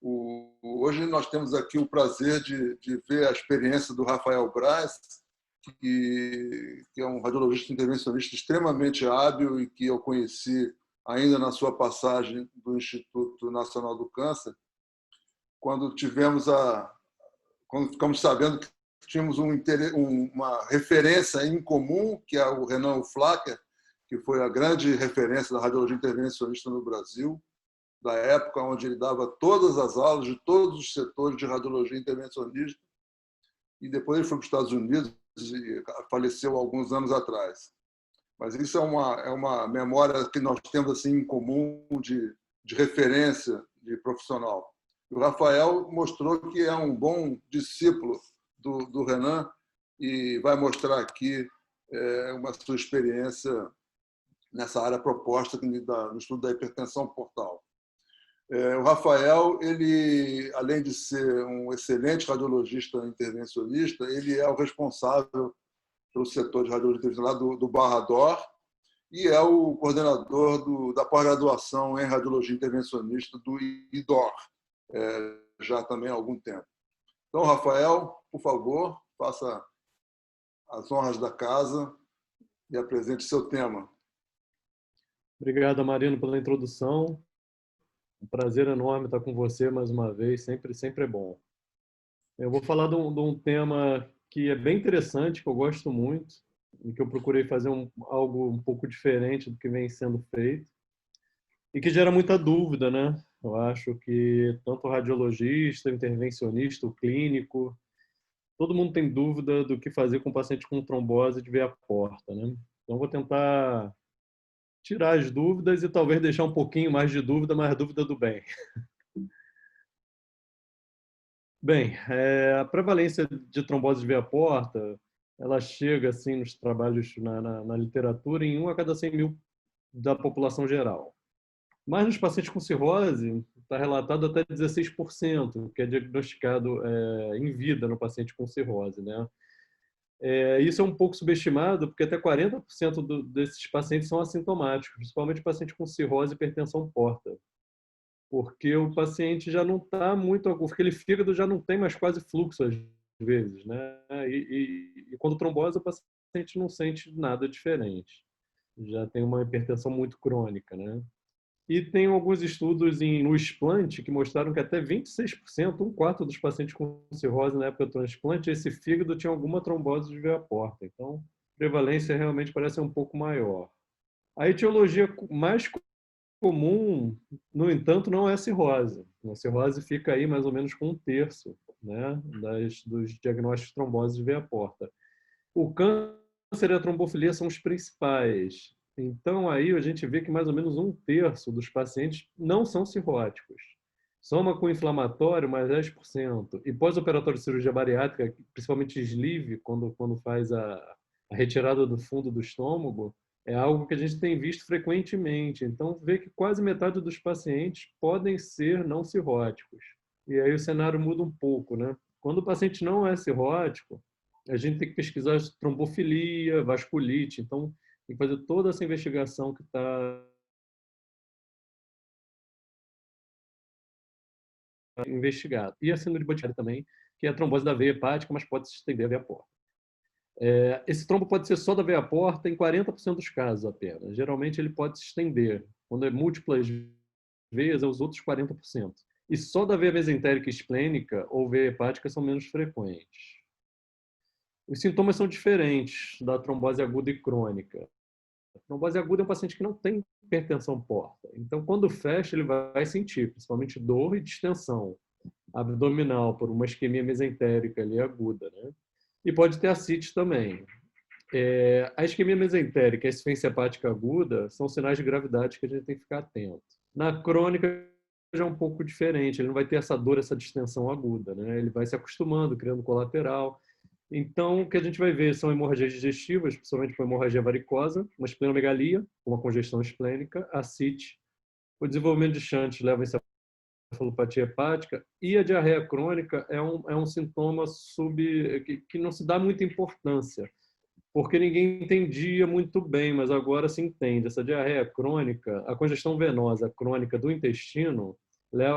Hoje nós temos aqui o prazer de ver a experiência do Rafael Braz, que é um radiologista intervencionista extremamente hábil e que eu conheci ainda na sua passagem do Instituto Nacional do Câncer, quando ficamos sabendo que tínhamos uma referência em comum, que é o Renan Flacker, que foi a grande referência da radiologia intervencionista no Brasil, da época onde ele dava todas as aulas de todos os setores de radiologia intervencionista, e depois ele foi para os Estados Unidos e faleceu alguns anos atrás. Mas isso é uma memória que nós temos assim em comum de referência de profissional. O Rafael mostrou que é um bom discípulo do Renan e vai mostrar aqui uma sua experiência nessa área proposta no estudo da hipertensão portal. O Rafael, ele, além de ser um excelente radiologista intervencionista, ele é o responsável pelo setor de radiologia intervencionista do Barra-Dor e é o coordenador da pós-graduação em radiologia intervencionista do IDOR, já também há algum tempo. Então, Rafael, por favor, faça as honras da casa e apresente seu tema. Obrigado, Marino, pela introdução. Um prazer enorme estar com você mais uma vez, sempre é bom. Eu vou falar de um tema que é bem interessante, que eu gosto muito, e que eu procurei fazer algo um pouco diferente do que vem sendo feito, e que gera muita dúvida, né? Eu acho que tanto o radiologista, o intervencionista, o clínico, todo mundo tem dúvida do que fazer com o paciente com trombose de veia porta, né? Então, vou tentar tirar as dúvidas e talvez deixar um pouquinho mais de dúvida, mas dúvida do bem. Bem, a prevalência de trombose de veia porta, ela chega, assim, nos trabalhos, na literatura, em 1 a cada 100 mil da população geral. Mas nos pacientes com cirrose, está relatado até 16%, que é diagnosticado em vida no paciente com cirrose, né? Isso é um pouco subestimado, porque até 40% desses pacientes são assintomáticos, principalmente paciente com cirrose e hipertensão porta, porque o paciente já não está muito, aquele fígado já não tem mais quase fluxo às vezes, né? E quando trombose, o paciente não sente nada diferente, já tem uma hipertensão muito crônica, né? E tem alguns estudos no explante que mostraram que até 26%, um quarto dos pacientes com cirrose na época do transplante, esse fígado tinha alguma trombose de veia porta. Então, a prevalência realmente parece ser um pouco maior. A etiologia mais comum, no entanto, não é a cirrose. A cirrose fica aí mais ou menos com 1/3, né, dos diagnósticos de trombose de veia porta. O câncer e a trombofilia são os principais. Então, aí a gente vê que mais ou menos 1/3 dos pacientes não são cirróticos. Soma com inflamatório, mais 10%. E pós-operatório de cirurgia bariátrica, principalmente sleeve, quando faz a retirada do fundo do estômago, é algo que a gente tem visto frequentemente. Então, vê que quase metade dos pacientes podem ser não cirróticos. E aí o cenário muda um pouco, né? Quando o paciente não é cirrótico, a gente tem que pesquisar trombofilia, vasculite. Então, tem que fazer toda essa investigação que está investigada. E a síndrome de Budd também, que é a trombose da veia hepática, mas pode se estender à veia porta. Esse trombo pode ser só da veia porta em 40% dos casos apenas. Geralmente, ele pode se estender. Quando é múltiplas veias, é os outros 40%. E só da veia mesentérica esplênica ou veia hepática são menos frequentes. Os sintomas são diferentes da trombose aguda e crônica. A trombose aguda é um paciente que não tem hipertensão porta. Então, quando fecha, ele vai sentir, principalmente dor e distensão abdominal por uma isquemia mesentérica ali aguda, né? E pode ter ascite também. A isquemia mesentérica e a insuficiência hepática aguda são sinais de gravidade que a gente tem que ficar atento. Na crônica, já é um pouco diferente. Ele não vai ter essa dor, essa distensão aguda, né? Ele vai se acostumando, criando colateral. Então, o que a gente vai ver são hemorragias digestivas, principalmente com hemorragia varicosa, uma esplenomegalia, uma congestão esplênica, ascite. O desenvolvimento de Shunt leva a encefalopatia hepática e a diarreia crônica é um sintoma que não se dá muita importância, porque ninguém entendia muito bem, mas agora se entende. Essa diarreia crônica, a congestão venosa crônica do intestino,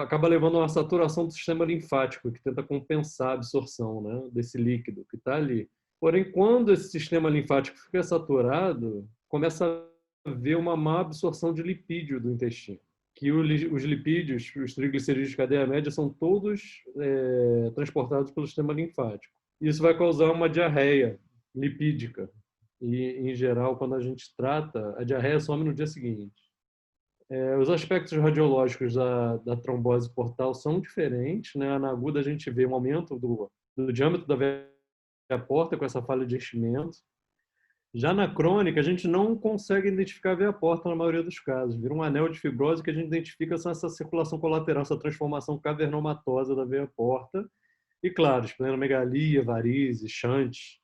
acaba levando a uma saturação do sistema linfático, que tenta compensar a absorção, né, desse líquido que está ali. Porém, quando esse sistema linfático fica saturado, começa a haver uma má absorção de lipídio do intestino. Que os lipídios, os triglicerídeos de cadeia média, são todos transportados pelo sistema linfático. Isso vai causar uma diarreia lipídica. E, em geral, quando a gente trata, a diarreia some no dia seguinte. Os aspectos radiológicos da trombose portal são diferentes, né? Na aguda a gente vê um aumento do diâmetro da veia porta com essa falha de enchimento. Já na crônica, a gente não consegue identificar a veia porta na maioria dos casos. Vira um anel de fibrose que a gente identifica essa circulação colateral, essa transformação cavernomatosa da veia porta. E, claro, esplenomegalia, varizes, Shunt.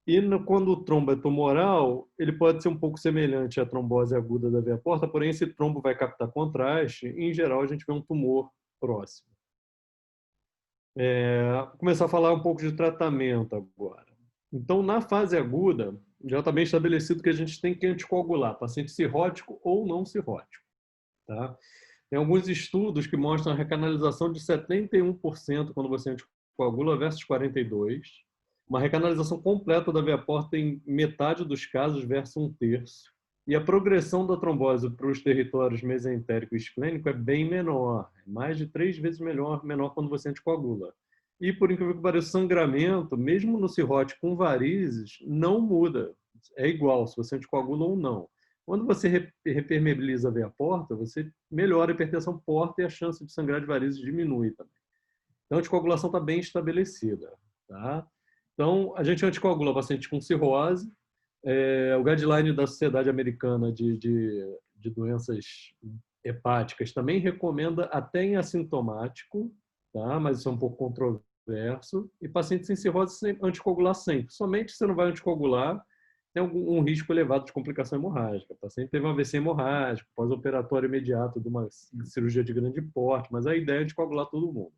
E quando o trombo é tumoral, ele pode ser um pouco semelhante à trombose aguda da veia porta, porém esse trombo vai captar contraste e, em geral, a gente vê um tumor próximo. Vou começar a falar um pouco de tratamento agora. Então, na fase aguda, já está bem estabelecido que a gente tem que anticoagular, paciente cirrótico ou não cirrótico. Tá? Tem alguns estudos que mostram a recanalização de 71% quando você anticoagula versus 42%. Uma recanalização completa da veia porta em metade dos casos versus 1/3. E a progressão da trombose para os territórios mesentérico e esplênico é bem menor, mais de 3 vezes menor quando você anticoagula. E, por incrível que pareça, o sangramento, mesmo no cirrótico com varizes, não muda. É igual se você anticoagula ou não. Quando você repermeabiliza a veia porta, você melhora a hipertensão porta e a chance de sangrar de varizes diminui também. Então, a anticoagulação está bem estabelecida. Tá? Então, a gente anticoagula paciente com cirrose. O guideline da Sociedade Americana de Doenças Hepáticas também recomenda até em assintomático, tá? Mas isso é um pouco controverso. E pacientes sem cirrose, anticoagular sempre. Somente se você não vai anticoagular, tem um risco elevado de complicação hemorrágica. O paciente teve um AVC hemorrágico, pós-operatório imediato de uma cirurgia de grande porte, mas a ideia é anticoagular todo mundo.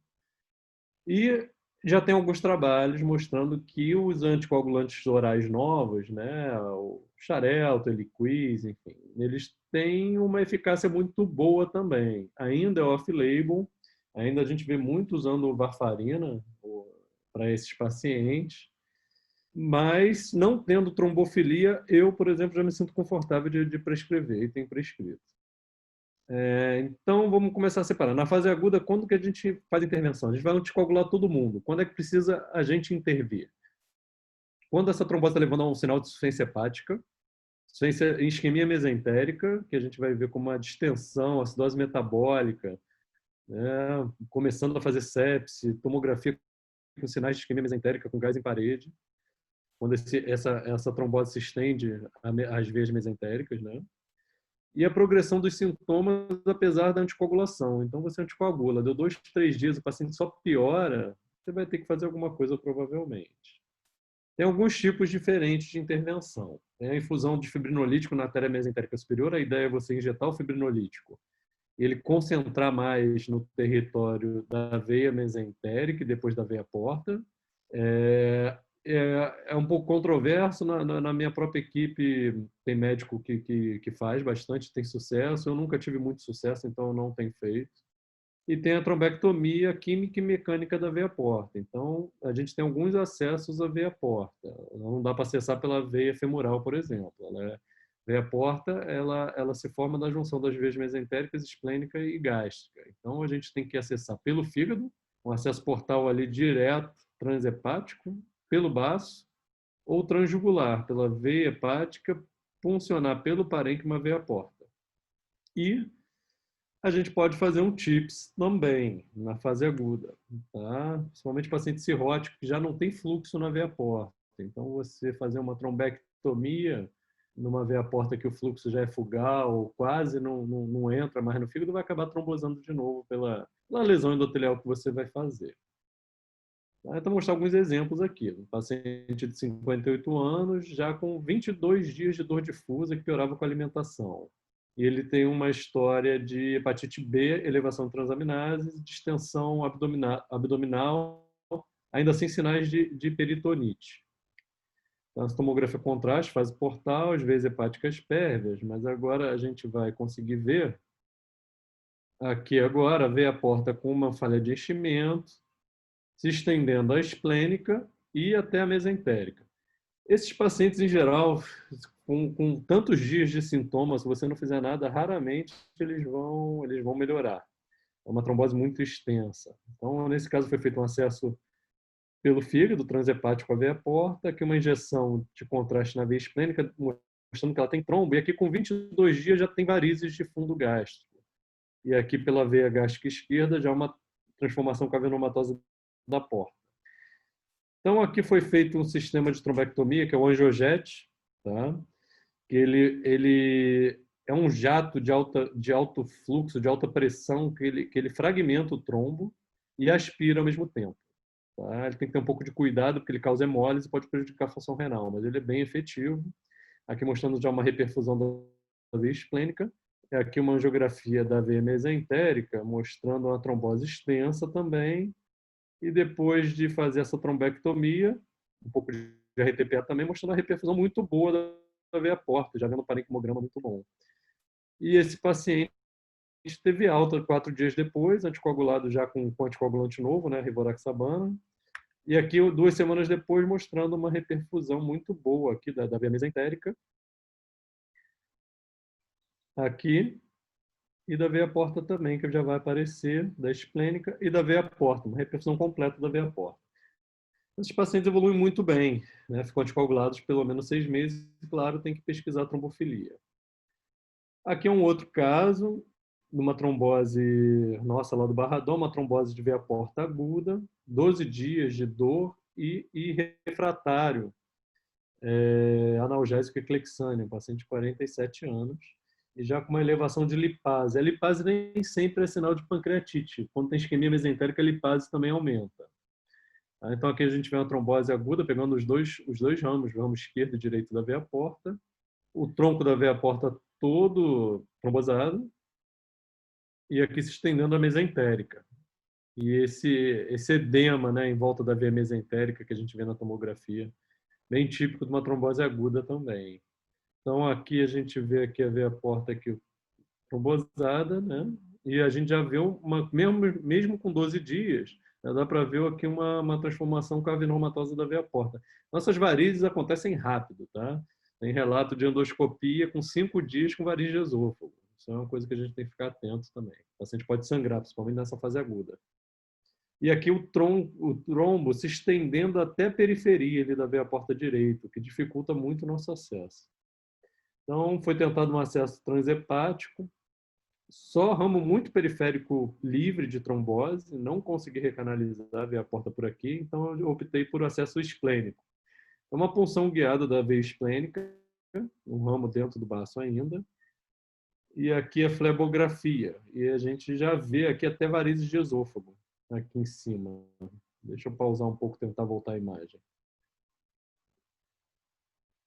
E já tem alguns trabalhos mostrando que os anticoagulantes orais novos, né, o Xarelto, Eliquis, enfim, eles têm uma eficácia muito boa também. Ainda é off-label, ainda a gente vê muito usando varfarina para esses pacientes, mas não tendo trombofilia, eu, por exemplo, já me sinto confortável de prescrever e tenho prescrito. Então, vamos começar a separar. Na fase aguda, quando que a gente faz intervenção? A gente vai anticoagular todo mundo. Quando é que precisa a gente intervir? Quando essa trombose está levando a um sinal de insuficiência hepática, isquemia mesentérica, que a gente vai ver como uma distensão, acidose metabólica, né? Começando a fazer sepse, tomografia com sinais de isquemia mesentérica com gás em parede, quando essa trombose se estende às veias mesentéricas, né? E a progressão dos sintomas, apesar da anticoagulação. Então, você anticoagula, deu 2, 3 dias, o paciente só piora, você vai ter que fazer alguma coisa, provavelmente. Tem alguns tipos diferentes de intervenção. Tem a infusão de fibrinolítico na artéria mesentérica superior. A ideia é você injetar o fibrinolítico e ele concentrar mais no território da veia mesentérica e depois da veia porta. É um pouco controverso. Na minha própria equipe tem médico que faz bastante, tem sucesso. Eu nunca tive muito sucesso, então eu não tenho feito. E tem a trombectomia química e mecânica da veia porta. Então, a gente tem alguns acessos à veia porta. Não dá para acessar pela veia femoral, por exemplo. Veia porta, ela se forma da junção das veias mesentéricas, esplênica e gástrica. Então, a gente tem que acessar pelo fígado, um acesso portal ali direto, transhepático, pelo baço, ou transjugular, pela veia hepática, funcionar pelo parênquima veia porta. E a gente pode fazer um TIPS também, na fase aguda, tá? Principalmente paciente cirrótico que já não tem fluxo na veia porta. Então, você fazer uma trombectomia numa veia porta que o fluxo já é fugal, ou quase não entra mais no fígado, vai acabar trombosando de novo pela lesão endotelial que você vai fazer. Tá? Então, vou mostrar alguns exemplos aqui. Um paciente de 58 anos, já com 22 dias de dor difusa que piorava com a alimentação. E ele tem uma história de hepatite B, elevação de transaminases, distensão abdominal, ainda sem sinais de peritonite. Então, a tomografia contraste faz portal, às vezes hepáticas pérvias, mas agora a gente vai conseguir ver Aqui agora, a veia porta com uma falha de enchimento, se estendendo à esplênica e até a mesentérica. Esses pacientes, em geral, com tantos dias de sintomas, se você não fizer nada, raramente eles vão melhorar. É uma trombose muito extensa. Então, nesse caso, foi feito um acesso pelo fígado, transhepático à veia porta, aqui uma injeção de contraste na veia esplênica, mostrando que ela tem trombo, e aqui com 22 dias já tem varizes de fundo gástrico. E aqui pela veia gástrica esquerda já uma transformação cavernomatosa da porta. Então aqui foi feito um sistema de trombectomia, que é o Angiojet, tá? Que ele é um jato de alto fluxo, de alta pressão, que ele fragmenta o trombo e aspira ao mesmo tempo. Tá? Ele tem que ter um pouco de cuidado, porque ele causa hemólise e pode prejudicar a função renal, mas ele é bem efetivo. Aqui mostrando já uma reperfusão da veia esplênica. É aqui uma angiografia da veia mesentérica, mostrando uma trombose extensa também. E depois de fazer essa trombectomia, um pouco de RTPA também, mostrando a reperfusão muito boa da veia porta, já vendo um parenquimograma muito bom. E esse paciente teve alta 4 dias depois, anticoagulado já com anticoagulante novo, né, rivaroxabana. E aqui, 2 semanas depois, mostrando uma reperfusão muito boa aqui da veia mesentérica. Aqui. E da veia porta também, que já vai aparecer, da esplênica, e da veia porta, uma reperfusão completa da veia porta. Esses pacientes evoluem muito bem, né? Ficam anticoagulados pelo menos 6 meses, e, claro, tem que pesquisar a trombofilia. Aqui é um outro caso, de uma trombose nossa lá do Barradão, uma trombose de veia porta aguda, 12 dias de dor e refratário, analgésico e clexâneo, um paciente de 47 anos, e já com uma elevação de lipase. A lipase nem sempre é sinal de pancreatite. Quando tem isquemia mesentérica, a lipase também aumenta. Então aqui a gente vê uma trombose aguda, pegando os dois ramos, o ramo esquerdo e direito da veia porta, o tronco da veia porta todo trombosado, e aqui se estendendo a mesentérica. E esse edema, né, em volta da veia mesentérica que a gente vê na tomografia, bem típico de uma trombose aguda também. Então aqui a gente vê aqui a veia porta aqui trombosada, né? E a gente já vê mesmo com 12 dias, né, dá para ver aqui uma transformação cavernomatosa da veia porta. Nossas varizes acontecem rápido, tá? Tem relato de endoscopia com 5 dias com variz de esôfago. Isso é uma coisa que a gente tem que ficar atento também. O paciente pode sangrar, principalmente nessa fase aguda. E aqui o trombo se estendendo até a periferia ali da veia porta direita, o que dificulta muito o nosso acesso. Então, foi tentado um acesso transhepático, só ramo muito periférico livre de trombose, não consegui recanalizar a veia porta por aqui, então eu optei por acesso esplênico. É uma punção guiada da veia esplênica, um ramo dentro do baço ainda, e aqui a flebografia, e a gente já vê aqui até varizes de esôfago, aqui em cima. Deixa eu pausar um pouco, tentar voltar a imagem.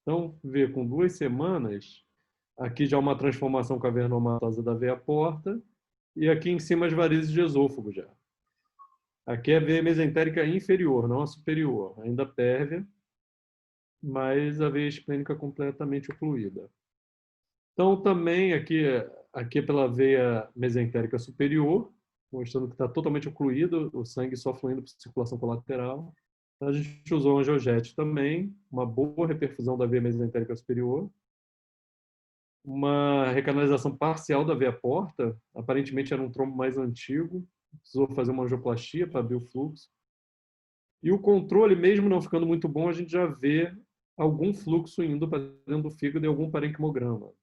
Então, vê com 2 semanas, aqui já uma transformação cavernomatosa da veia porta, e aqui em cima as varizes de esôfago já. Aqui é a veia mesentérica inferior, não a superior, ainda pérvia, mas a veia esplênica completamente ocluída. Então, também aqui é pela veia mesentérica superior, mostrando que está totalmente ocluído, o sangue só fluindo para circulação colateral. A gente usou um angiojet também, uma boa reperfusão da veia mesentérica superior, uma recanalização parcial da veia porta, aparentemente era um trombo mais antigo, precisou fazer uma angioplastia para abrir o fluxo. E o controle, mesmo não ficando muito bom, a gente já vê algum fluxo indo para dentro do fígado e algum parenquimograma.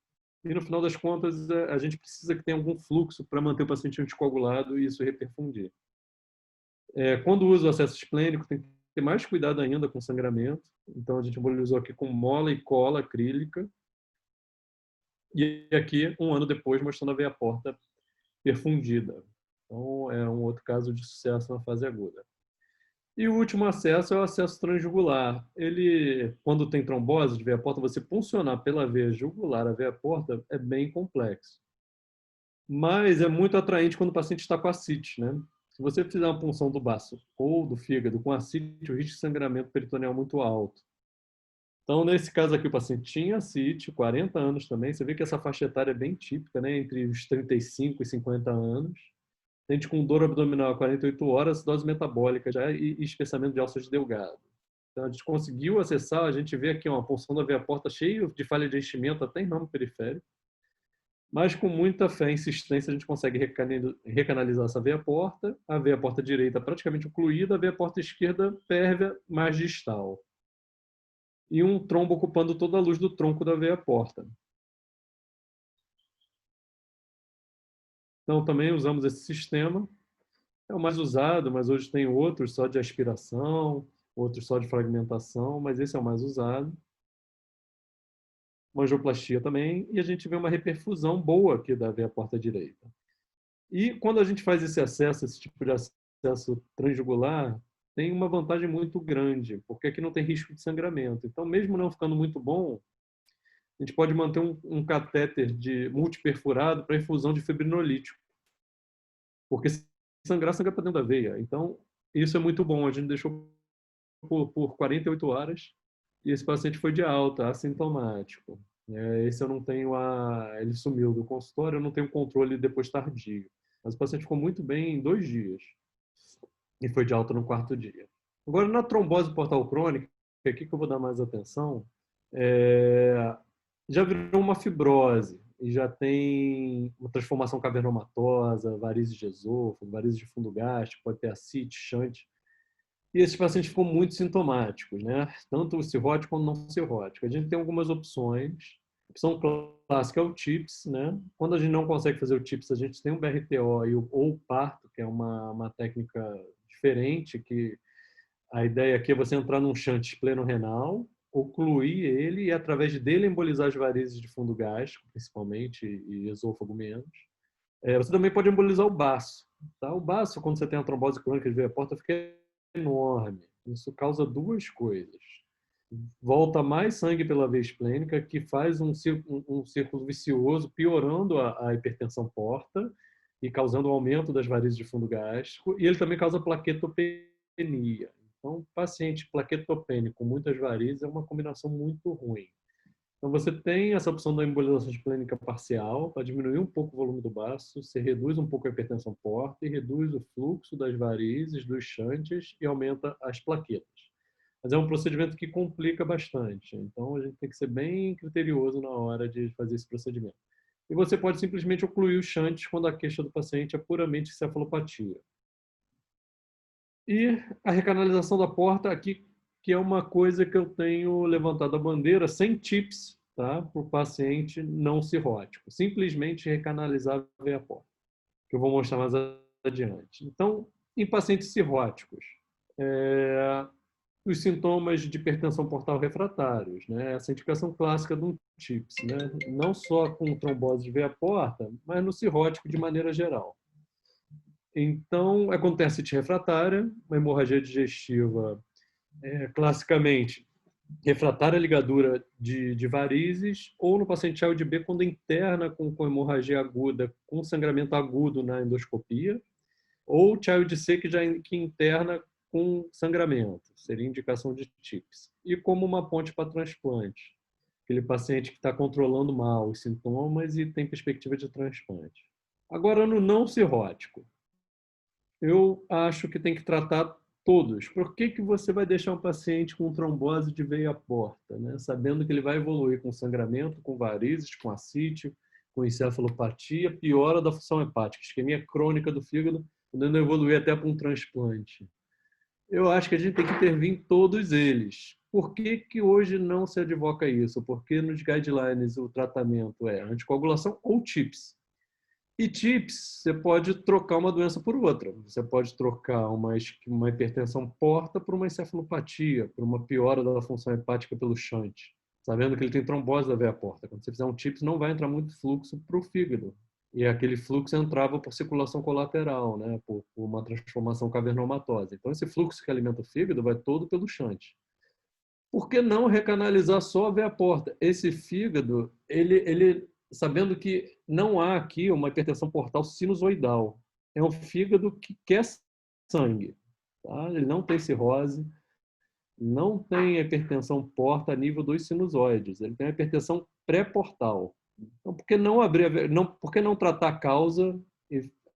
E no final das contas, a gente precisa que tenha algum fluxo para manter o paciente anticoagulado e isso reperfundir. Quando usa o acesso esplênico, tem que ter mais cuidado ainda com sangramento. Então, a gente embolizou aqui com mola e cola acrílica. E aqui, 1 ano depois, mostrando a veia porta perfundida. Então, é um outro caso de sucesso na fase aguda. E o último acesso é o acesso transjugular. Ele, quando tem trombose de veia porta, você puncionar pela veia jugular a veia porta é bem complexo. Mas é muito atraente quando o paciente está com ascite, né? Se você fizer uma punção do baço ou do fígado com ascite, o risco de sangramento peritoneal é muito alto. Então, nesse caso aqui, o paciente tinha CIT, 40 anos também. Você vê que essa faixa etária é bem típica, né? Entre os 35 e 50 anos. Gente com dor abdominal a 48 horas, dose metabólica já e espessamento de ossos delgado. Então, a gente conseguiu acessar, a gente vê aqui uma porção da veia porta cheia de falha de enchimento até em ramo periférico. Mas com muita fé e insistência, a gente consegue recanalizar essa veia porta, a veia porta direita praticamente ocluída, a veia porta esquerda pérvia mais distal. E um trombo ocupando toda a luz do tronco da veia porta. Então, também usamos esse sistema. É o mais usado, mas hoje tem outros só de aspiração, outros só de fragmentação, mas esse é o mais usado. Uma angioplastia também, e a gente vê uma reperfusão boa aqui da veia porta direita. E quando a gente faz esse acesso, esse tipo de acesso transjugular, tem uma vantagem muito grande, porque aqui não tem risco de sangramento. Então, mesmo não ficando muito bom, a gente pode manter um catéter de multiperfurado para infusão de fibrinolítico. Porque se sangrar, sangra para dentro da veia. Então, isso é muito bom. A gente deixou por 48 horas e esse paciente foi de alta, assintomático. Esse eu não tenho ele sumiu do consultório, eu não tenho controle depois tardio. Mas o paciente ficou muito bem em 2 dias e foi de alta no 4º dia. Agora, na trombose portal crônica, aqui que eu vou dar mais atenção, já virou uma fibrose e já tem uma transformação cavernomatosa, varizes de esôfago, varizes de fundo gástrico, pode ter ascite, shunt. E esses pacientes ficam muito sintomáticos, né? Tanto o cirrótico quanto não cirrótico. A gente tem algumas opções. A opção clássica é o TIPS, né? Quando a gente não consegue fazer o TIPS, a gente tem o BRTO ou o parto, que é uma técnica diferente, que a ideia aqui é você entrar num shunt pleno-renal, ocluir ele e, através dele, embolizar as varizes de fundo gástrico, principalmente, e esôfago menos. Você também pode embolizar o baço. Tá? O baço, quando você tem a trombose crônica de veia porta, fica enorme. Isso causa 2 coisas. Volta mais sangue pela veia esplênica, que faz um círculo vicioso, piorando a hipertensão porta e causando um aumento das varizes de fundo gástrico. E ele também causa plaquetopenia. Então, paciente plaquetopênico com muitas varizes é uma combinação muito ruim. Então, você tem essa opção da embolização esplênica parcial para diminuir um pouco o volume do baço, você reduz um pouco a hipertensão porta e reduz o fluxo das varizes, dos shunts e aumenta as plaquetas. Mas é um procedimento que complica bastante, então a gente tem que ser bem criterioso na hora de fazer esse procedimento. E você pode simplesmente ocluir os shunts quando a queixa do paciente é puramente cefalopatia. E a recanalização da porta aqui, que é uma coisa que eu tenho levantado a bandeira sem TIPS, tá? Para o paciente não cirrótico. Simplesmente recanalizar a veia porta, que eu vou mostrar mais adiante. Então, em pacientes cirróticos, os sintomas de hipertensão portal refratários, né? Essa indicação clássica de um TIPS, né? Não só com trombose de veia porta, mas no cirrótico de maneira geral. Então, acontece ascite refratária, uma hemorragia digestiva, classicamente, refratária à ligadura de varizes, ou no paciente Child B, quando interna com hemorragia aguda, com sangramento agudo na endoscopia, ou Child C, que interna com sangramento, seria indicação de TIPS. E como uma ponte para transplante, aquele paciente que está controlando mal os sintomas e tem perspectiva de transplante. Agora, no não cirrótico, eu acho que tem que tratar todos. Por que você vai deixar um paciente com trombose de veia porta, né? Sabendo que ele vai evoluir com sangramento, com varizes, com ascite, com encefalopatia, piora da função hepática, isquemia crônica do fígado, podendo evoluir até para um transplante. Eu acho que a gente tem que intervir em todos eles. Por que hoje não se advoca isso? Porque nos guidelines o tratamento é anticoagulação ou TIPS. E TIPS, você pode trocar uma doença por outra. Você pode trocar uma hipertensão porta por uma encefalopatia, por uma piora da função hepática pelo shunt, sabendo que ele tem trombose da veia porta. Quando você fizer um TIPS, não vai entrar muito fluxo para o fígado. E aquele fluxo entrava por circulação colateral, né? por uma transformação cavernomatosa. Então, esse fluxo que alimenta o fígado vai todo pelo shunt. Por que não recanalizar só a veia porta? Esse fígado, ele sabendo que não há aqui uma hipertensão portal sinusoidal. É um fígado que quer sangue. Tá? Ele não tem cirrose. não tem hipertensão porta a nível dos sinusoides, ele tem a hipertensão pré-portal. Então, por que não tratar a causa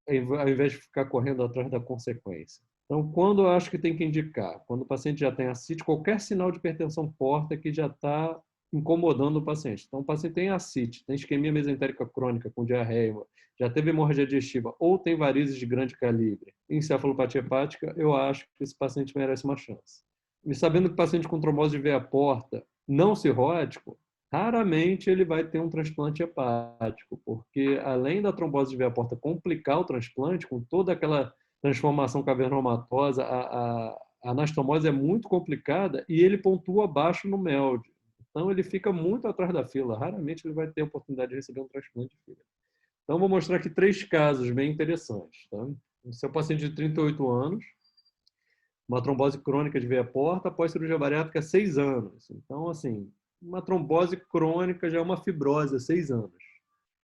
ao invés de ficar correndo atrás da consequência? Então, quando eu acho que tem que indicar, quando o paciente já tem ascite, qualquer sinal de hipertensão porta que já está incomodando o paciente. Então, o paciente tem ascite, tem isquemia mesentérica crônica com diarreia, já teve hemorragia digestiva ou tem varizes de grande calibre, encefalopatia hepática, eu acho que esse paciente merece uma chance. E sabendo que o paciente com trombose de veia porta não cirrótico, raramente ele vai ter um transplante hepático, porque além da trombose de veia porta complicar o transplante, com toda aquela transformação cavernomatosa, a anastomose é muito complicada e ele pontua abaixo no MELD. Então ele fica muito atrás da fila, raramente ele vai ter a oportunidade de receber um transplante de fígado. Então vou mostrar aqui 3 casos bem interessantes. Tá? Esse é um paciente de 38 anos, uma trombose crônica de veia porta após cirurgia bariátrica há 6 anos. Então, assim, uma trombose crônica já é uma fibrose há 6 anos.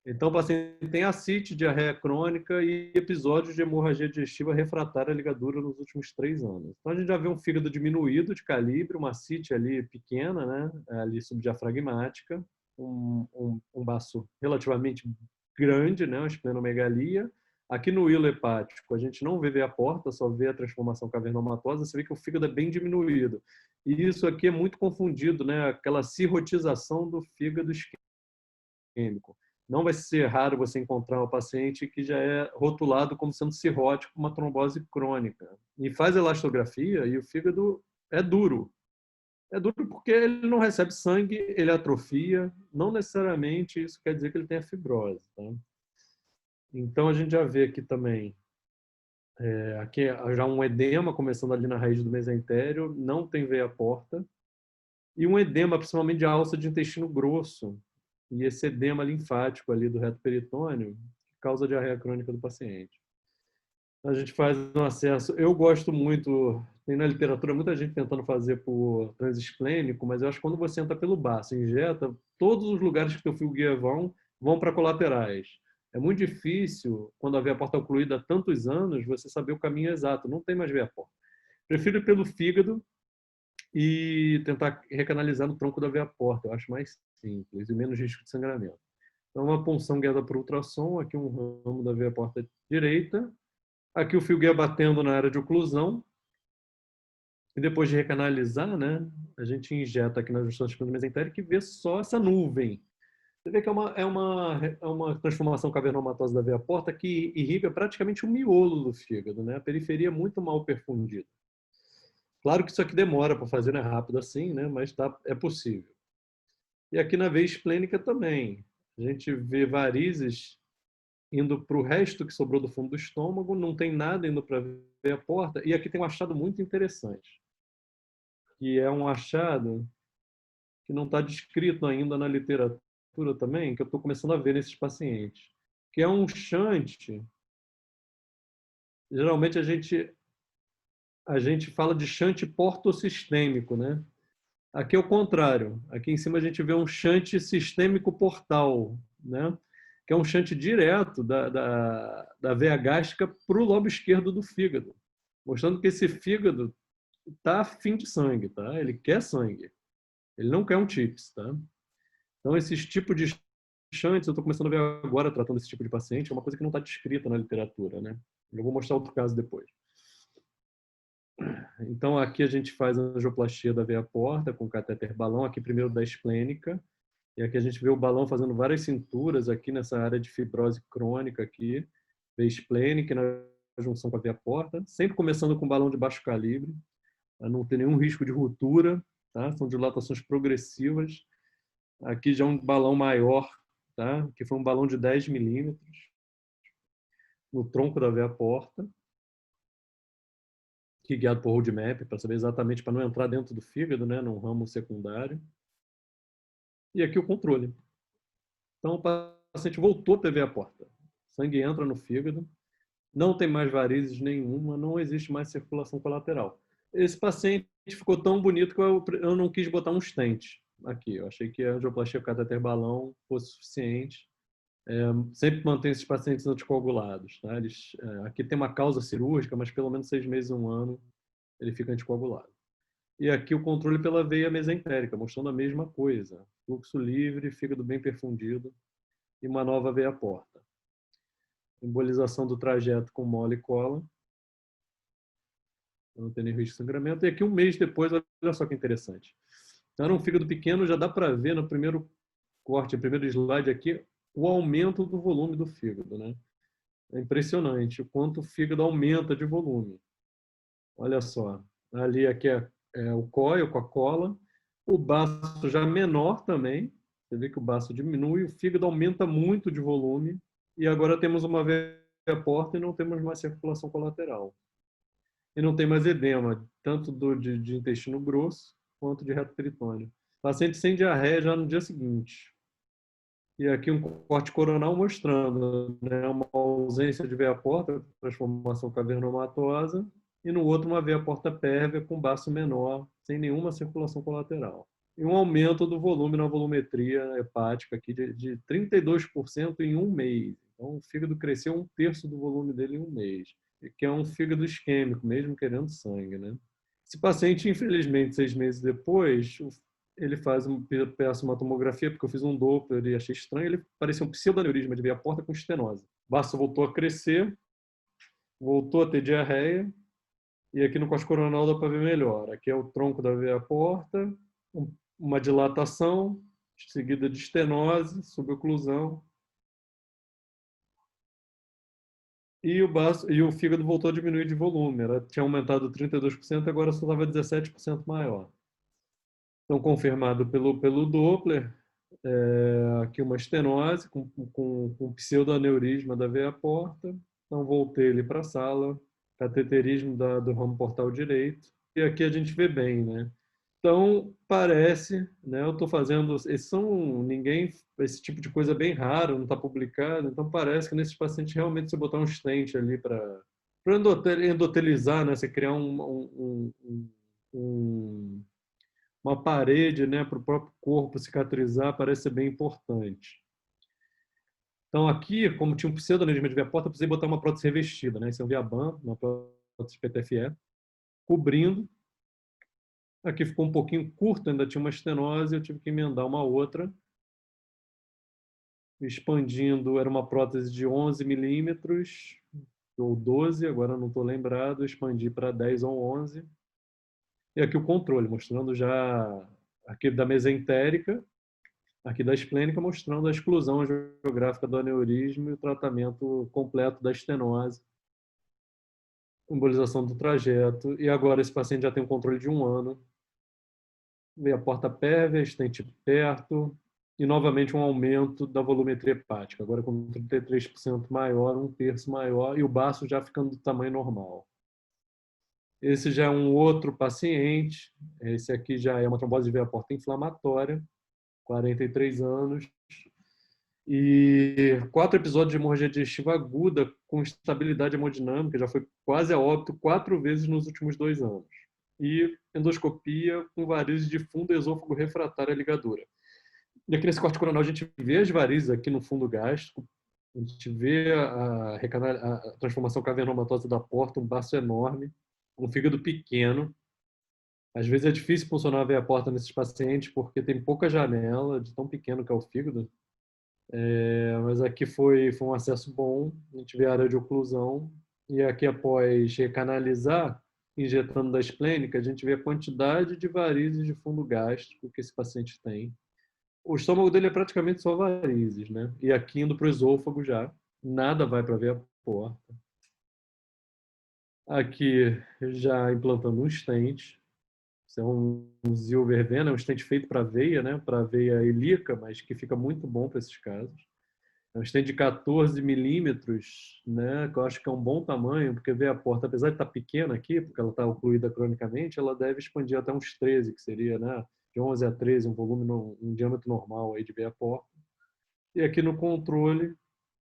Então, o paciente tem ascite, diarreia crônica e episódios de hemorragia digestiva refratária à ligadura nos últimos 3 anos. Então, a gente já vê um fígado diminuído de calibre, uma ascite ali pequena, né, ali subdiafragmática, um baço relativamente grande, né, uma esplenomegalia. Aqui no hilo hepático, a gente não vê veia porta, só vê a transformação cavernomatosa, você vê que o fígado é bem diminuído. E isso aqui é muito confundido, né, aquela cirrotização do fígado isquêmico. Não vai ser raro você encontrar um paciente que já é rotulado como sendo cirrótico, uma trombose crônica. E faz elastografia e o fígado é duro. É duro porque ele não recebe sangue, ele atrofia. Não necessariamente isso quer dizer que ele tenha fibrose. Tá? Então a gente já vê aqui também, aqui já um edema começando ali na raiz do mesentério, não tem veia porta. E um edema, principalmente de alça de intestino grosso, e esse edema linfático ali do reto peritônio, que causa diarreia crônica do paciente. A gente faz um acesso, eu gosto muito, tem na literatura muita gente tentando fazer por transesplênico, mas eu acho que quando você entra pelo baço, injeta, todos os lugares que teu fio guia vão para colaterais. É muito difícil, quando a veia porta ocluída há tantos anos, você saber o caminho exato, não tem mais veia porta. Prefiro ir pelo fígado, e tentar recanalizar no tronco da veia porta. Eu acho mais simples e menos risco de sangramento. Então, uma punção guiada por ultrassom, aqui um ramo da veia porta direita, aqui o fio guia batendo na área de oclusão, e depois de recanalizar, né, a gente injeta aqui na junção do mesentérico e vê só essa nuvem. Você vê que é uma transformação cavernomatosa da veia porta que irriga praticamente o miolo do fígado, né? A periferia é muito mal perfundida. Claro que isso aqui demora para fazer, não é rápido assim, né? Mas é possível. E aqui na veia esplênica também. A gente vê varizes indo para o resto que sobrou do fundo do estômago, não tem nada indo para a veia porta. E aqui tem um achado muito interessante, que é um achado que não está descrito ainda na literatura também, que eu estou começando a ver nesses pacientes, que é um shunt. Geralmente a gente fala de shunt portosistêmico, né? Aqui é o contrário. Aqui em cima a gente vê um shunt sistêmico portal, né? Que é um shunt direto da veia gástrica para o lobo esquerdo do fígado, mostrando que esse fígado está afim de sangue, tá? Ele quer sangue. Ele não quer um TIPS, tá? Então, esses tipos de shunts, eu estou começando a ver agora, tratando esse tipo de paciente, é uma coisa que não está descrita na literatura, né? Eu vou mostrar outro caso depois. Então, aqui a gente faz a angioplastia da veia porta com catéter balão, aqui primeiro da esplênica, e aqui a gente vê o balão fazendo várias cinturas aqui nessa área de fibrose crônica aqui, veia esplênica na junção com a veia porta, sempre começando com balão de baixo calibre, para não ter nenhum risco de ruptura, tá? São dilatações progressivas. Aqui já um balão maior, tá? Que foi um balão de 10 milímetros no tronco da veia porta, que guiado por roadmap, para saber exatamente, para não entrar dentro do fígado, né, num ramo secundário. E aqui o controle. Então, o paciente voltou a ter veia porta. O sangue entra no fígado, não tem mais varizes nenhuma, não existe mais circulação colateral. Esse paciente ficou tão bonito que eu não quis botar um stent aqui. Eu achei que a angioplastia com catéter balão fosse suficiente. Sempre mantém esses pacientes anticoagulados. Tá? Aqui tem uma causa cirúrgica, mas pelo menos 6 meses, 1 ano, ele fica anticoagulado. E aqui o controle pela veia mesentérica, mostrando a mesma coisa. Fluxo livre, fígado bem perfundido e uma nova veia porta. Embolização do trajeto com mola e cola. Não tem nem risco de sangramento. E aqui, um mês depois, olha só que interessante. Então, era um fígado pequeno, já dá para ver no primeiro corte, no primeiro slide aqui, o aumento do volume do fígado, né? É impressionante o quanto o fígado aumenta de volume. Olha só, ali aqui é o cólio com a cola, o baço já menor também, você vê que o baço diminui, o fígado aumenta muito de volume, e agora temos uma veia porta e não temos mais circulação colateral. E não tem mais edema, tanto de intestino grosso quanto de reto peritônio. O paciente sem diarreia já no dia seguinte. E aqui um corte coronal mostrando, né, uma ausência de veia porta, transformação cavernomatosa, e no outro uma veia porta pérvia com baço menor, sem nenhuma circulação colateral. E um aumento do volume na volumetria hepática aqui de 32% em um mês. Então o fígado cresceu 1/3 do volume dele em um mês, que é um fígado isquêmico, mesmo querendo sangue, né? Esse paciente, infelizmente, 6 meses depois, ele faz peço uma tomografia, porque eu fiz um Doppler e achei estranho, ele parecia um pseudaneurisma de veia porta com estenose. O baço voltou a crescer, voltou a ter diarreia, e aqui no corte coronal dá para ver melhor. Aqui é o tronco da veia porta, uma dilatação, seguida de estenose, suboclusão, e o fígado voltou a diminuir de volume. Ela tinha aumentado 32%, agora só estava 17% maior. Então, confirmado pelo Doppler, aqui uma estenose com pseudoaneurisma da veia porta. Então, voltei ele para a sala, cateterismo do ramo portal direito. E aqui a gente vê bem, né? Então, parece, né? Eu estou fazendo, esse tipo de coisa é bem raro, não está publicado, então parece que nesses pacientes realmente você botar um stent ali para endotelizar, né? Você criar uma parede, né, para o próprio corpo cicatrizar, parece ser bem importante. Então, aqui, como tinha um pseudoaneurisma de veia porta, eu precisei botar uma prótese revestida, né? Esse é um Viaban, uma prótese PTFE, cobrindo. Aqui ficou um pouquinho curto, ainda tinha uma estenose, eu tive que emendar uma outra. Expandindo, era uma prótese de 11 milímetros, ou 12, agora não estou lembrado, expandi para 10 ou 11. E aqui o controle, mostrando já aqui da mesentérica, aqui da esplênica, mostrando a exclusão geográfica do aneurisma e o tratamento completo da estenose, embolização do trajeto. E agora esse paciente já tem um controle de 1 ano. Veio a porta pérvia, estente perto, e novamente um aumento da volumetria hepática, agora com 33% maior, 1/3 maior, e o baço já ficando do tamanho normal. Esse já é um outro paciente, esse aqui já é uma trombose de veia porta inflamatória, 43 anos, e 4 episódios de hemorragia digestiva aguda com estabilidade hemodinâmica, já foi quase a óbito 4 vezes nos últimos 2 anos. E endoscopia com varizes de fundo esôfago refratária à ligadura. E aqui nesse corte coronal a gente vê as varizes aqui no fundo gástrico, a gente vê a transformação cavernomatosa da porta, um baço enorme, um fígado pequeno. Às vezes é difícil funcionar a veia porta nesses pacientes porque tem pouca janela, de tão pequeno que é o fígado. Mas aqui foi um acesso bom, a gente vê a área de oclusão, e aqui após recanalizar, injetando da esplênica, a gente vê a quantidade de varizes de fundo gástrico que esse paciente tem. O estômago dele é praticamente só varizes, né? E aqui indo para o esôfago já, nada vai para a veia porta. Aqui já implantando um stent, isso é um Zilvervena, é um stent feito para veia, né? Para veia ilíaca, mas que fica muito bom para esses casos. É um stent de 14 milímetros, né? Que eu acho que é um bom tamanho, porque a veia porta, apesar de estar pequena aqui, porque ela está ocluída cronicamente, ela deve expandir até uns 13, que seria, né? De 11 a 13, um volume, um diâmetro normal aí de veia porta. E aqui no controle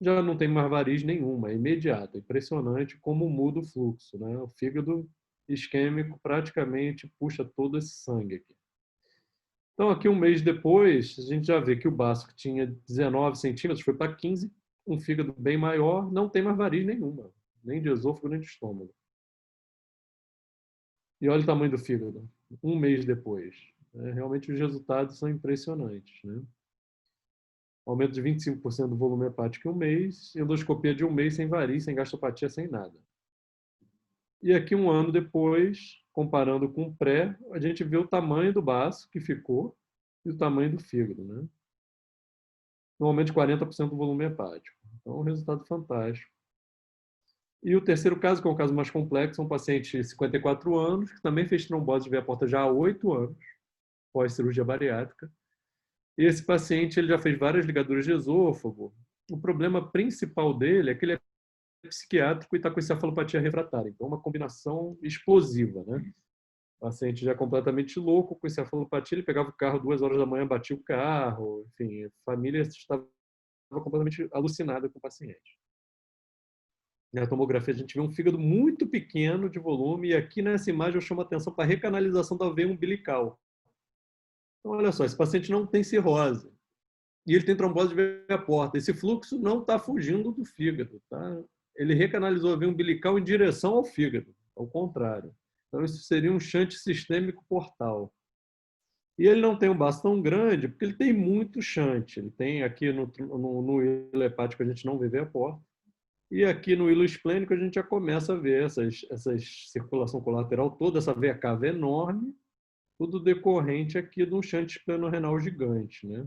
já não tem mais variz nenhuma, é imediata. Impressionante como muda o fluxo, né? O fígado isquêmico praticamente puxa todo esse sangue aqui. Então, aqui um mês depois, a gente já vê que o baço, que tinha 19 centímetros, foi para 15, um fígado bem maior, não tem mais variz nenhuma, nem de esôfago, nem de estômago. E olha o tamanho do fígado, um mês depois. Realmente os resultados são impressionantes, né? Aumento de 25% do volume hepático em um mês, endoscopia de um mês sem varizes, sem gastopatia, sem nada. E aqui, um ano depois, comparando com o pré, a gente vê o tamanho do baço que ficou e o tamanho do fígado, né? Um aumento de 40% do volume hepático. Então, um resultado fantástico. E o terceiro caso, que é um caso mais complexo, é um paciente de 54 anos, que também fez trombose de veia porta já há 8 anos, pós-cirurgia bariátrica. E esse paciente ele já fez várias ligaduras de esôfago. O problema principal dele é que ele é psiquiátrico e está com encefalopatia refratária. Então, uma combinação explosiva, né? O paciente já completamente louco com encefalopatia, ele pegava o carro 2 horas da manhã, batia o carro, enfim, a família estava completamente alucinada com o paciente. Na tomografia a gente vê um fígado muito pequeno de volume e aqui nessa imagem eu chamo a atenção para a recanalização da veia umbilical. Então, olha só, esse paciente não tem cirrose e ele tem trombose de veia porta. Esse fluxo não está fugindo do fígado, tá? Ele recanalizou a veia umbilical em direção ao fígado, ao contrário. Então, isso seria um shunt sistêmico portal. E ele não tem um baço tão grande, porque ele tem muito shunt. Ele tem aqui no hilo hepático, a gente não vê veia porta. E aqui no hilo esplênico, a gente já começa a ver essas circulação colateral toda, essa veia cava enorme, tudo decorrente aqui de um shunt esplenorenal gigante, né?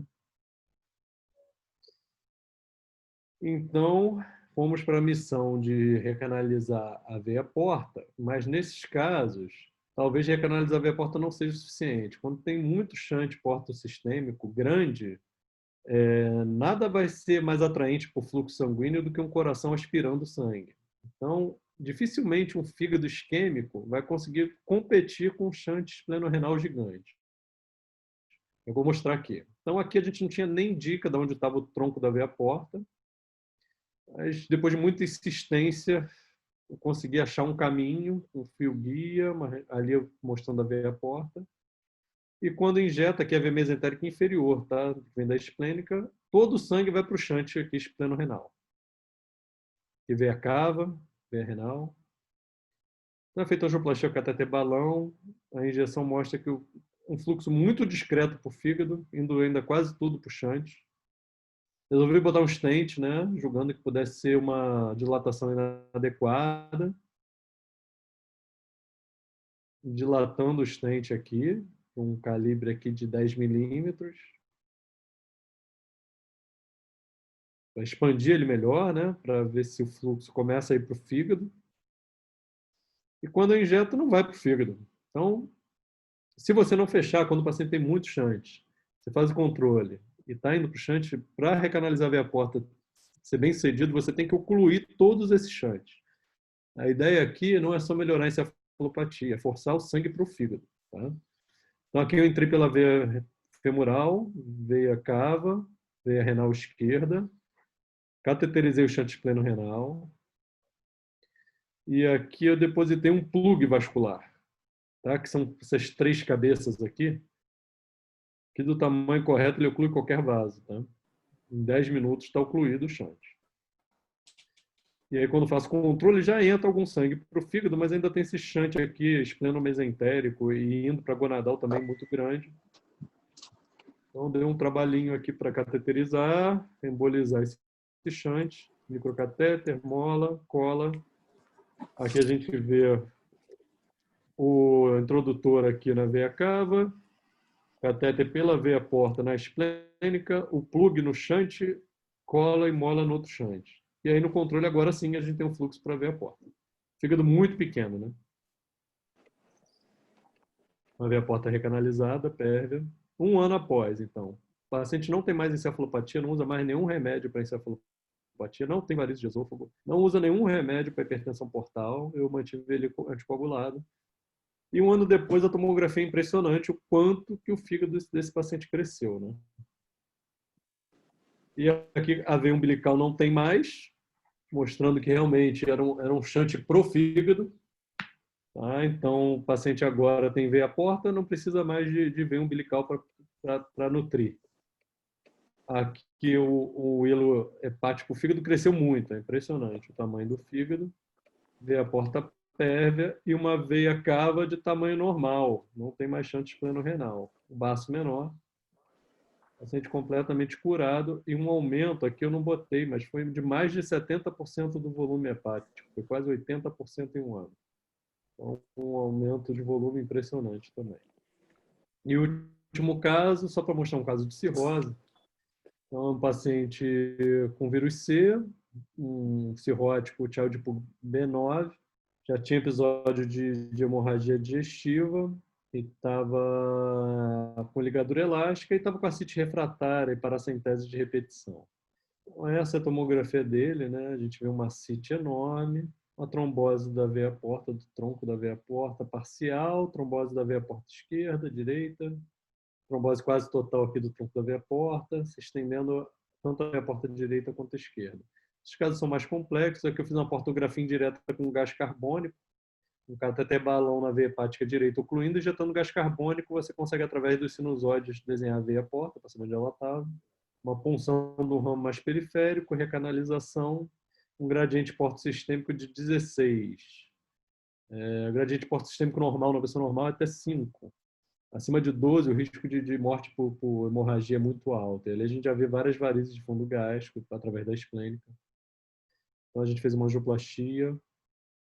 Então, fomos para a missão de recanalizar a veia porta, mas nesses casos, talvez recanalizar a veia porta não seja suficiente. Quando tem muito shunt porto-sistêmico grande, nada vai ser mais atraente para o fluxo sanguíneo do que um coração aspirando sangue. Então, dificilmente um fígado isquêmico vai conseguir competir com um shunt esplenorenal gigante. Eu vou mostrar aqui. Então, aqui a gente não tinha nem dica de onde estava o tronco da veia porta. Mas depois de muita insistência, eu consegui achar um caminho, um fio guia, ali mostrando a veia porta. E quando injeta, aqui é a veia mesentérica inferior, tá? Vem da esplênica, todo o sangue vai para o shunt aqui espleno-renal. Aqui veia cava, veia renal. Então é feita a angioplastia com cateter balão, a injeção mostra que um fluxo muito discreto para o fígado, indo ainda quase tudo para o shunt. Resolvi botar um stent, né, julgando que pudesse ser uma dilatação inadequada. Dilatando o stent aqui, com um calibre aqui de 10 milímetros. Para expandir ele melhor, né, para ver se o fluxo começa a ir para o fígado. E quando eu injeto, não vai para o fígado. Então, se você não fechar, quando o paciente tem muito shunt, você faz o controle e está indo para o shunt, para recanalizar a veia porta ser bem sucedido, você tem que ocluir todos esses shunts. A ideia aqui não é só melhorar a encefalopatia, é forçar o sangue para o fígado. Tá? Então, aqui eu entrei pela veia femoral, veia cava, veia renal esquerda, cateterizei o shunt espleno renal e aqui eu depositei um plug vascular, tá? Que são essas 3 cabeças aqui, que do tamanho correto ele oclui qualquer vaso. Tá? Em 10 minutos está ocluído o shunt. E aí, quando faço controle, já entra algum sangue para o fígado, mas ainda tem esse shunt aqui, espleno-mesentérico, e indo para a gonadal também muito grande. Então, dei um trabalhinho aqui para cateterizar, embolizar esse shunt, microcatéter, mola, cola. Aqui a gente vê o introdutor aqui na veia cava, catéter pela veia porta na esplênica, o plug no shunt, cola e mola no outro shunt. E aí no controle agora sim a gente tem um fluxo para a veia porta. Fígado muito pequeno, né? Uma veia porta recanalizada, pérvia. Um ano após, então. O paciente não tem mais encefalopatia, não usa mais nenhum remédio para encefalopatia, não tem varizes de esôfago, não usa nenhum remédio para hipertensão portal, eu mantive ele anticoagulado. E um ano depois, a tomografia é impressionante o quanto que o fígado desse paciente cresceu, né? E aqui a veia umbilical não tem mais, mostrando que realmente era um shunt pro fígado. Tá? Então, o paciente agora tem veia porta, não precisa mais de veia umbilical para nutrir. Aqui o hilo hepático, o fígado cresceu muito, é impressionante o tamanho do fígado. Veia porta pérvia e uma veia cava de tamanho normal, não tem mais chance de plano renal. O baço menor, paciente completamente curado e um aumento, aqui eu não botei, mas foi de mais de 70% do volume hepático, foi quase 80% em um ano. Então, um aumento de volume impressionante também. E o último caso, só para mostrar um caso de cirrose, então, um paciente com vírus C, um cirrótico Child-Pugh B9, já tinha episódio de hemorragia digestiva, e estava com ligadura elástica e estava com ascite refratária e paracentese de repetição. Então, essa é a tomografia dele, né? A gente vê uma ascite enorme, uma trombose da veia porta, do tronco da veia porta parcial, trombose da veia porta esquerda, direita, trombose quase total aqui do tronco da veia porta, se estendendo tanto a veia porta direita quanto a esquerda. Esses casos são mais complexos. Aqui eu fiz uma portografia indireta com gás carbônico, um cateter balão na veia hepática direita ocluindo, injetando gás carbônico, você consegue, através dos sinusoides, desenhar a veia porta, para saber onde ela estava. Uma punção do ramo mais periférico, recanalização, um gradiente porto-sistêmico de 16. Gradiente porto-sistêmico normal, na pessoa normal, é até 5. Acima de 12, o risco de morte por hemorragia é muito alto. E ali a gente já vê várias varizes de fundo gástrico através da esplênica. Então a gente fez uma angioplastia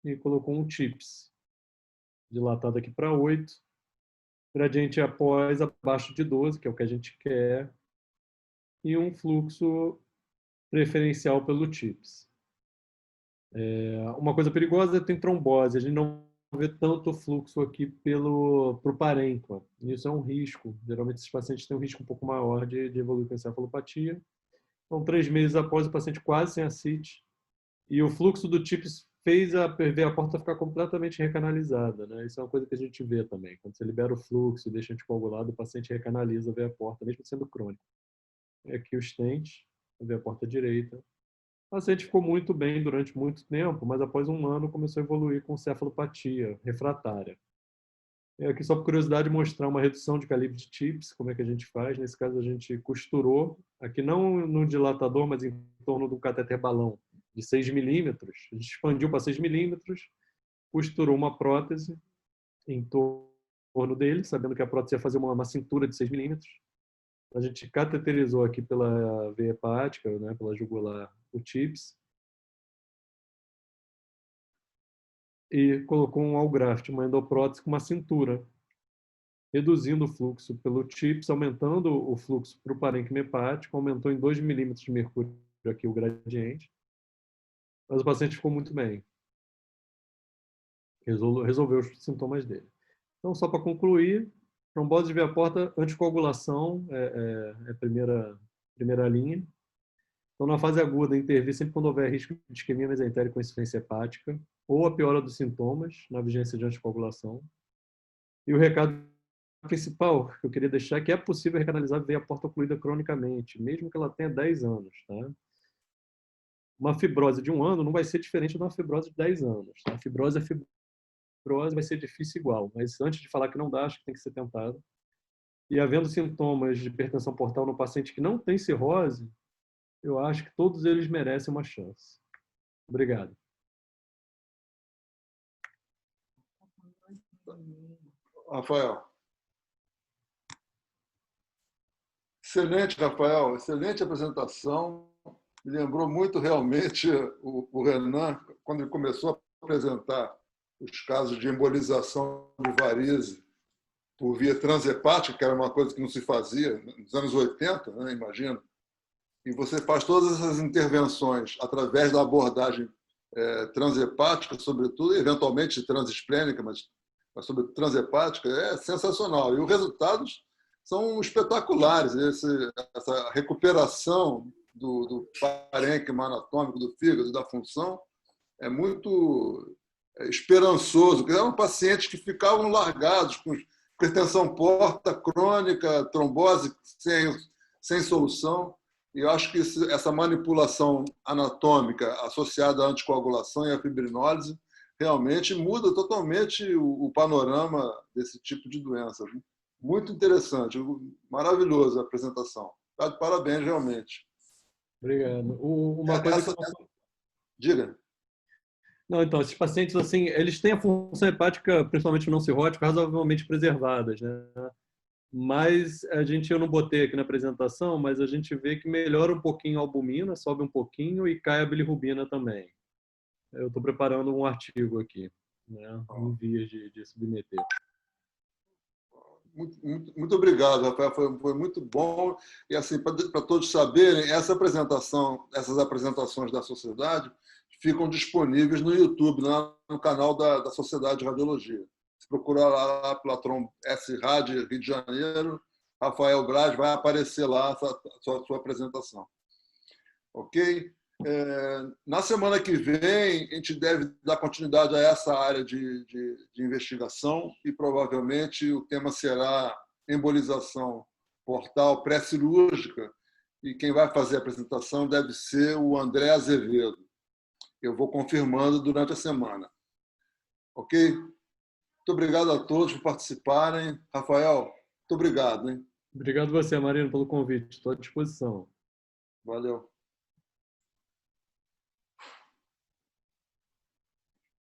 e colocou um TIPS, dilatado aqui para 8. Gradiente após abaixo de 12, que é o que a gente quer. E um fluxo preferencial pelo TIPS. Uma coisa perigosa é que tem trombose. A gente não vê tanto fluxo aqui pro parênquima. Isso é um risco. Geralmente esses pacientes têm um risco um pouco maior de evoluir com encefalopatia. Então, 3 meses após, o paciente quase sem ascite. E o fluxo do TIPS fez a veia porta ficar completamente recanalizada, né? Isso é uma coisa que a gente vê também. Quando você libera o fluxo e deixa anticoagulado, o paciente recanaliza a veia porta, mesmo sendo crônico. Aqui o stent, a veia porta direita. O paciente ficou muito bem durante muito tempo, mas após um ano começou a evoluir com cefalopatia refratária. Aqui, só por curiosidade, mostrar uma redução de calibre de TIPS, como é que a gente faz. Nesse caso, a gente costurou, aqui não no dilatador, mas em torno do cateter balão de 6 milímetros. A gente expandiu para 6 milímetros, costurou uma prótese em torno dele, sabendo que a prótese ia fazer uma cintura de 6 milímetros. A gente cateterizou aqui pela veia hepática, né, pela jugular, o TIPS, e colocou um algraft, uma endoprótese com uma cintura, reduzindo o fluxo pelo TIPS, aumentando o fluxo para o parênquima hepático, aumentou em 2 milímetros de mercúrio aqui o gradiente, mas o paciente ficou muito bem. Resolveu os sintomas dele. Então, só para concluir, trombose de veia porta, anticoagulação é a primeira linha. Então, na fase aguda, intervir sempre quando houver risco de isquemia mesentérica com insuficiência hepática ou a piora dos sintomas na vigência de anticoagulação. E o recado principal que eu queria deixar é que é possível recanalizar veia porta ocluída cronicamente, mesmo que ela tenha 10 anos. Tá? Uma fibrose de 1 ano não vai ser diferente de uma fibrose de 10 anos. Tá? Fibrose é fibrose, vai ser difícil igual. Mas antes de falar que não dá, acho que tem que ser tentado. E havendo sintomas de hipertensão portal no paciente que não tem cirrose, eu acho que todos eles merecem uma chance. Obrigado. Rafael. Excelente, Rafael. Excelente apresentação. Me lembrou muito realmente o Renan, quando ele começou a apresentar os casos de embolização de varize por via transhepática, que era uma coisa que não se fazia nos anos 80, né, imagino. E você faz todas essas intervenções através da abordagem transhepática, sobretudo, e eventualmente transesplênica, mas sobre transhepática, é sensacional. E os resultados são espetaculares. Essa recuperação do parênquima anatômico, do fígado, da função, é muito esperançoso. Eram pacientes que ficavam largados com hipertensão porta crônica, trombose sem solução. E eu acho que essa manipulação anatômica associada à anticoagulação e à fibrinólise realmente muda totalmente o panorama desse tipo de doença. Muito interessante, maravilhosa a apresentação. Tá de parabéns, realmente. Obrigado. Uma coisa que Diga. Não, então, esses pacientes, assim, eles têm a função hepática, principalmente não cirrótica, razoavelmente preservadas, né? Mas eu não botei aqui na apresentação, mas a gente vê que melhora um pouquinho a albumina, sobe um pouquinho e cai a bilirrubina também. Eu estou preparando um artigo aqui, né, em vias de submeter. Muito obrigado, Rafael. Foi muito bom. E assim, para todos saberem, essas apresentações da sociedade ficam disponíveis no YouTube, lá no canal da Sociedade de Radiologia. Se procurar lá pela S Rádio Rio de Janeiro, Rafael Braz, vai aparecer lá a sua apresentação. Ok? Na semana que vem, a gente deve dar continuidade a essa área de investigação e provavelmente o tema será embolização portal pré-cirúrgica e quem vai fazer a apresentação deve ser o André Azevedo. Eu vou confirmando durante a semana. Ok? Muito obrigado a todos por participarem. Rafael, muito obrigado. Hein? Obrigado você, Marino, pelo convite. Estou à disposição. Valeu.